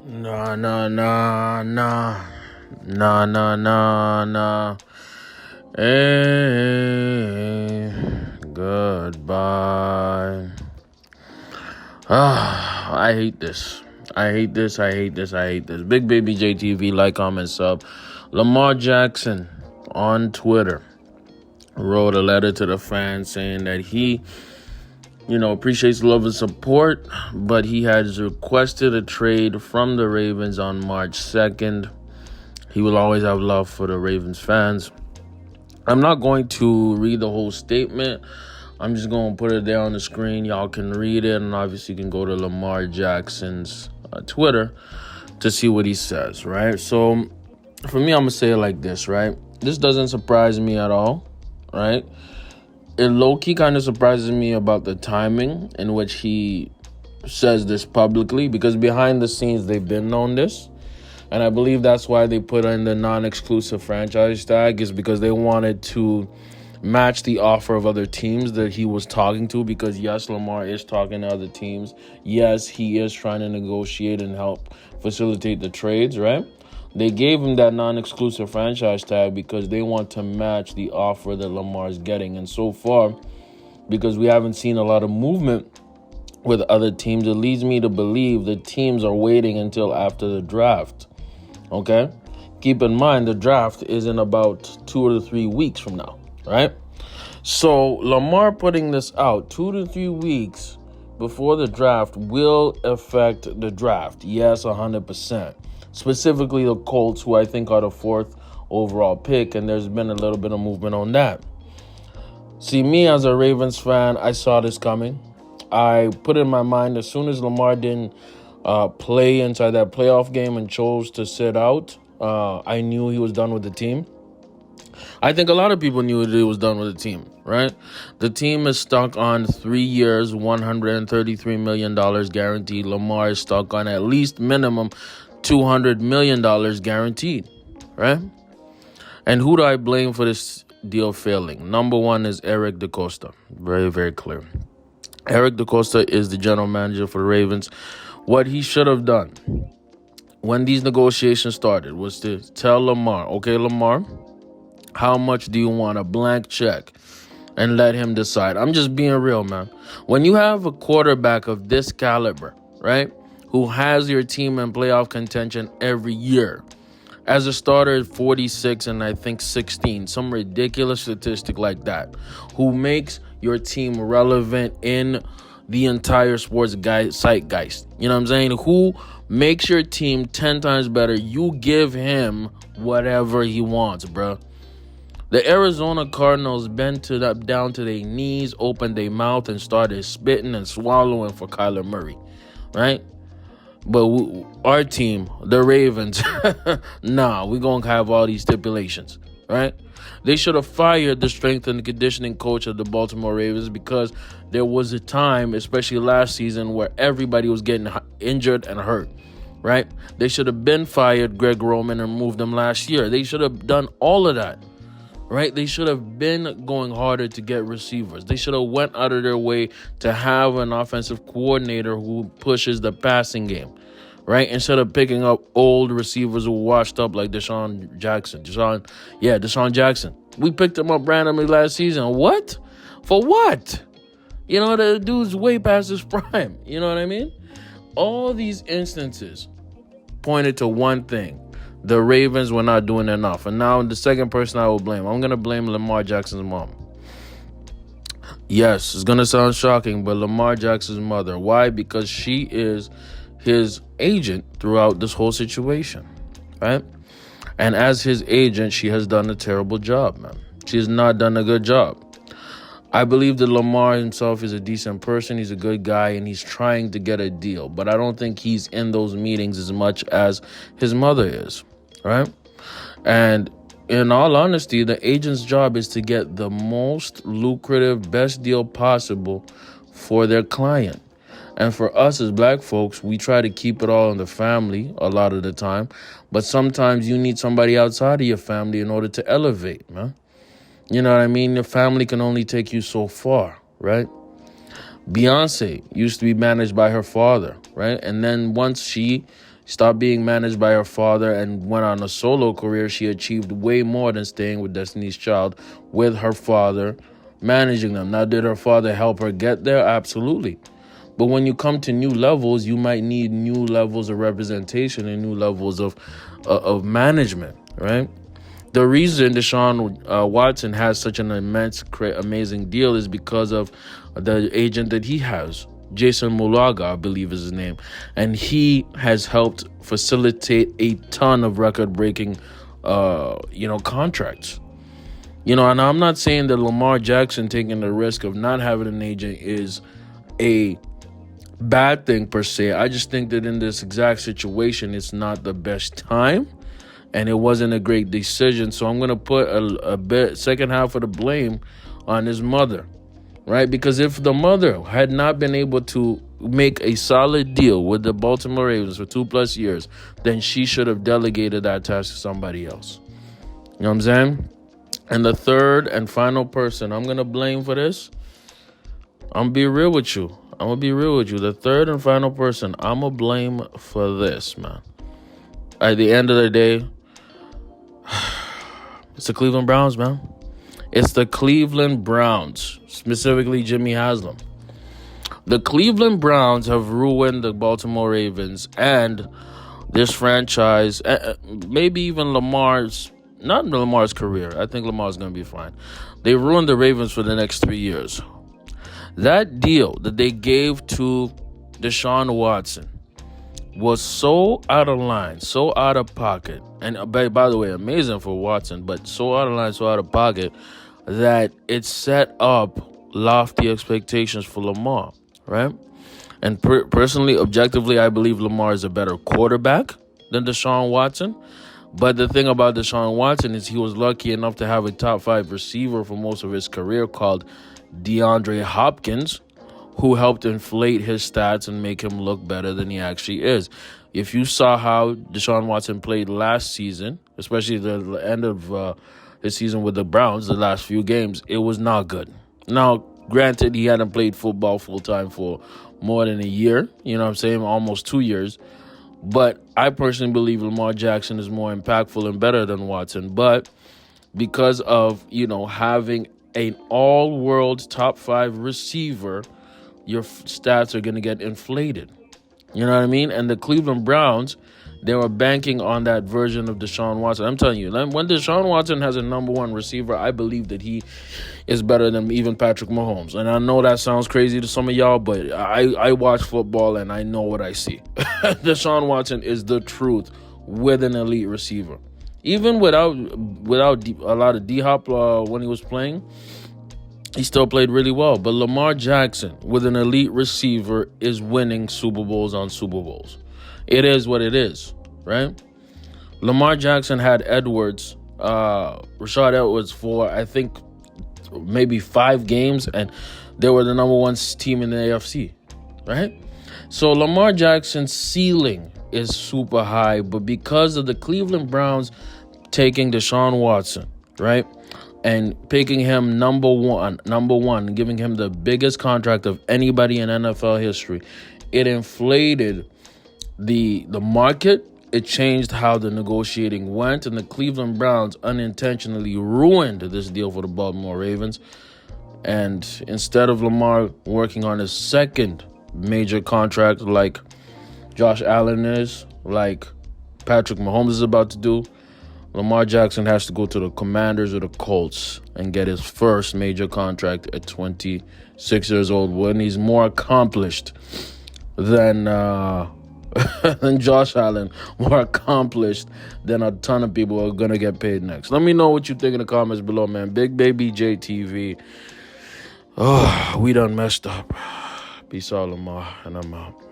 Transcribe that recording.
Nah, nah, nah, nah. Nah, nah, nah, nah. Hey, goodbye. I hate this. I hate this. I hate this. I hate this. Big Baby JTV, like, comment, sub. Lamar Jackson on Twitter wrote a letter to the fans saying that he appreciates the love and support, but he has requested a trade from the Ravens on March 2nd. He will always have love for the Ravens fans. I'm not going to read the whole statement. I'm just going to put it there on the screen. Y'all can read it, and obviously you can go to Lamar Jackson's Twitter to see what he says, right? So for me, I'm going to say it like this, right? This doesn't surprise me at all, right? It low-key kind of surprises me about the timing in which he says this publicly, because behind the scenes, they've been on this. And I believe that's why they put in the non-exclusive franchise tag, is because they wanted to match the offer of other teams that he was talking to. Because, yes, Lamar is talking to other teams. Yes, he is trying to negotiate and help facilitate the trades, right? They gave him that non-exclusive franchise tag because they want to match the offer that Lamar is getting. And so far, because we haven't seen a lot of movement with other teams, it leads me to believe the teams are waiting until after the draft. Okay? Keep in mind, the draft is in about 2 to 3 weeks from now, right? So Lamar putting this out 2 to 3 weeks before the draft will affect the draft. Yes, 100%. Specifically the Colts, who I think are the 4th overall pick, and there's been a little bit of movement on that. See, me as a Ravens fan, I saw this coming. I put in my mind, as soon as Lamar didn't play inside that playoff game and chose to sit out, I knew he was done with the team. I think a lot of people knew he was done with the team, right? The team is stuck on 3 years, $133 million guaranteed. Lamar is stuck on at least minimum $200 million guaranteed, right? And who do I blame for this deal failing? Number one is Eric DeCosta. Very, very clear. Eric DeCosta is the general manager for the Ravens. What he should have done when these negotiations started was to tell Lamar, okay, Lamar, how much do you want? A blank check, and let him decide. I'm just being real, man. When you have a quarterback of this caliber, right, who has your team in playoff contention every year, as a starter, 46 and I think 16, some ridiculous statistic like that, who makes your team relevant in the entire sports zeitgeist. You know what I'm saying? Who makes your team 10 times better? You give him whatever he wants, bro. The Arizona Cardinals bent down to their knees, opened their mouth, and started spitting and swallowing for Kyler Murray, right? But our team, the Ravens, we're going to have all these stipulations, right? They should have fired the strength and conditioning coach of the Baltimore Ravens, because there was a time, especially last season, where everybody was getting injured and hurt, right? They should have been fired Greg Roman and moved them last year. They should have done all of that, right? They should have been going harder to get receivers. They should have went out of their way to have an offensive coordinator who pushes the passing game, right? Instead of picking up old receivers who washed up like Deshaun Jackson. We picked him up randomly last season. What? For what? You know, the dude's way past his prime. You know what I mean? All these instances pointed to one thing. The Ravens were not doing enough. And now the second person I will blame, I'm going to blame Lamar Jackson's mom. Yes, it's going to sound shocking, but Lamar Jackson's mother. Why? Because she is his agent throughout this whole situation, right? And as his agent, she has done a terrible job, man. She has not done a good job. I believe that Lamar himself is a decent person. He's a good guy, and he's trying to get a deal. But I don't think he's in those meetings as much as his mother is, right? And in all honesty, the agent's job is to get the most lucrative, best deal possible for their client. And for us as black folks, we try to keep it all in the family a lot of the time. But sometimes you need somebody outside of your family in order to elevate, man. You know what I mean? Your family can only take you so far, right? Beyonce used to be managed by her father, right? And then once she stopped being managed by her father and went on a solo career, she achieved way more than staying with Destiny's Child with her father managing them. Now, did her father help her get there? Absolutely. But when you come to new levels, you might need new levels of representation and new levels of management, right? The reason Deshaun Watson has such an amazing deal is because of the agent that he has. Jason Mulaga, I believe is his name. And he has helped facilitate a ton of record-breaking, contracts. And I'm not saying that Lamar Jackson taking the risk of not having an agent is a bad thing per se. I just think that in this exact situation, it's not the best time. And it wasn't a great decision. So I'm going to put a bit second half of the blame on his mother. Right? Because if the mother had not been able to make a solid deal with the Baltimore Ravens for 2+ years, then she should have delegated that task to somebody else. You know what I'm saying? And the third and final person I'm going to blame for this, I'm going to be real with you. The third and final person I'm going to blame for this, man. At the end of the day, it's the Cleveland Browns, man. It's the Cleveland Browns, specifically Jimmy Haslam. The Cleveland Browns have ruined the Baltimore Ravens and this franchise, maybe even not Lamar's career. I think Lamar's going to be fine. They ruined the Ravens for the next 3 years. That deal that they gave to Deshaun Watson was so out of line, so out of pocket, and by the way, amazing for Watson, but so out of line, so out of pocket, that it set up lofty expectations for Lamar, right? And personally, objectively, I believe Lamar is a better quarterback than Deshaun Watson. But the thing about Deshaun Watson is he was lucky enough to have a top 5 receiver for most of his career called DeAndre Hopkins, who helped inflate his stats and make him look better than he actually is. If you saw how Deshaun Watson played last season, especially the end of his season with the Browns, the last few games, it was not good. Now, granted, he hadn't played football full-time for more than a year, you know what I'm saying, almost 2 years. But I personally believe Lamar Jackson is more impactful and better than Watson. But because of, having an all-world top 5 receiver, your stats are going to get inflated. You know what I mean? And the Cleveland Browns, they were banking on that version of Deshaun Watson. I'm telling you, when Deshaun Watson has a number 1 receiver, I believe that he is better than even Patrick Mahomes. And I know that sounds crazy to some of y'all, but I watch football and I know what I see. Deshaun Watson is the truth with an elite receiver. Even without a lot of D-Hop when he was playing, he still played really well. But Lamar Jackson, with an elite receiver, is winning Super Bowls on Super Bowls. It is what it is, right? Lamar Jackson had Rashad Edwards for, I think, maybe 5 games, and they were the number 1 team in the AFC, right? So Lamar Jackson's ceiling is super high, but because of the Cleveland Browns taking Deshaun Watson, right, and picking him number one, giving him the biggest contract of anybody in NFL history, it inflated the market. It changed how the negotiating went, and the Cleveland Browns unintentionally ruined this deal for the Baltimore Ravens. And instead of Lamar working on his second major contract like Josh Allen is, like Patrick Mahomes is about to do, Lamar Jackson has to go to the Commanders or the Colts and get his first major contract at 26 years old, when he's more accomplished than Josh Allen, more accomplished than a ton of people who are going to get paid next. Let me know what you think in the comments below, man. Big Baby JTV. Oh, we done messed up. Peace out, Lamar, and I'm out.